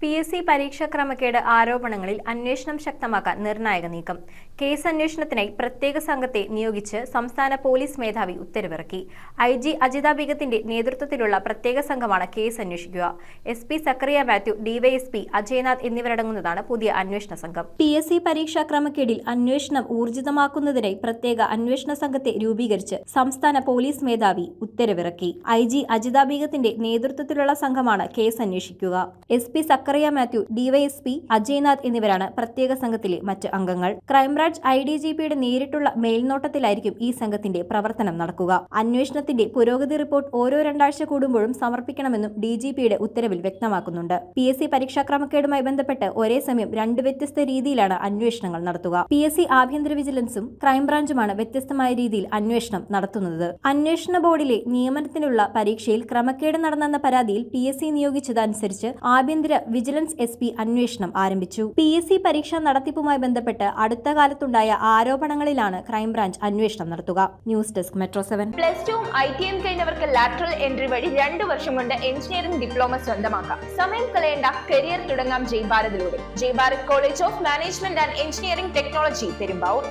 PSC പരീക്ഷാ ക്രമക്കേട് ആരോപണങ്ങളിൽ അന്വേഷണം ശക്തമാക്കാൻ നിർണായക നീക്കം. കേസ് അന്വേഷണത്തിനായി പ്രത്യേക സംഘത്തെ നിയോഗിച്ച് സംസ്ഥാന പോലീസ് മേധാവി ഉത്തരവിറക്കി. IG അജിത ബീഗത്തിന്റെ നേതൃത്വത്തിലുള്ള പ്രത്യേക സംഘമാണ് കേസ് അന്വേഷിക്കുക. SP സക്കറിയ മാത്യു, DYSP അജയ്നാഥ് എന്നിവരടങ്ങുന്നതാണ് പുതിയ അന്വേഷണ സംഘം. PSC പരീക്ഷാ ക്രമക്കേടിൽ അന്വേഷണം ഊർജിതമാക്കുന്നതിനായി പ്രത്യേക അന്വേഷണ സംഘത്തെ രൂപീകരിച്ച് സംസ്ഥാന പോലീസ് മേധാവി ഉത്തരവിറക്കി. IG അജിത ബീഗത്തിന്റെ നേതൃത്വത്തിലുള്ള സംഘമാണ് കേസ് അന്വേഷിക്കുക. SP സക്കറിയ മാത്യു, DYSP അജയ്നാഥ് എന്നിവരാണ് പ്രത്യേക സംഘത്തിലെ മറ്റ് അംഗങ്ങൾ. ക്രൈംബ്രാഞ്ച് IDGPയുടെ നേരിട്ടുള്ള മേൽനോട്ടത്തിലായിരിക്കും ഈ സംഘത്തിന്റെ പ്രവർത്തനം നടക്കുക. അന്വേഷണത്തിന്റെ പുരോഗതി റിപ്പോർട്ട് ഓരോ 2 ആഴ്ച കൂടുമ്പോഴും സമർപ്പിക്കണമെന്നും DGPയുടെ ഉത്തരവിൽ വ്യക്തമാക്കുന്നുണ്ട്. PSC പരീക്ഷാ ക്രമക്കേടുമായി ബന്ധപ്പെട്ട് ഒരേ സമയം 2 വ്യത്യസ്ത രീതിയിലാണ് അന്വേഷണങ്ങൾ നടത്തുക. PSC ആഭ്യന്തര വിജിലൻസും ക്രൈംബ്രാഞ്ചുമാണ് വ്യത്യസ്തമായ രീതിയിൽ അന്വേഷണം നടത്തുന്നത്. അന്വേഷണ ബോർഡിലെ നിയമനത്തിനുള്ള പരീക്ഷയിൽ ക്രമക്കേട് നടന്നെന്ന പരാതിയിൽ PSC നിയോഗിച്ചതനുസരിച്ച് ആഭ്യന്തര വിജിലൻസ് SP അന്വേഷണം ആരംഭിച്ചു. PSC പരീക്ഷാ നടത്തിപ്പുമായി ബന്ധപ്പെട്ട് അടുത്ത കാലത്തുണ്ടായ ആരോപണങ്ങളിലാണ് ക്രൈംബ്രാഞ്ച് അന്വേഷണം നടത്തുക. News desk metro 7. +2 ITM കഴിഞ്ഞവർക്ക് ലാറ്ററൽ എൻട്രി വഴി 2 വർഷം കൊണ്ട് എഞ്ചിനീയറിംഗ് ഡിപ്ലോമ സ്വന്തമാക്കാം. സമയം കളയേണ്ട, കരിയർ തുടങ്ങാം ജയ് ഭാരതിലൂടെ. Jai Bharat college of management and engineering technology, Perumbavoor.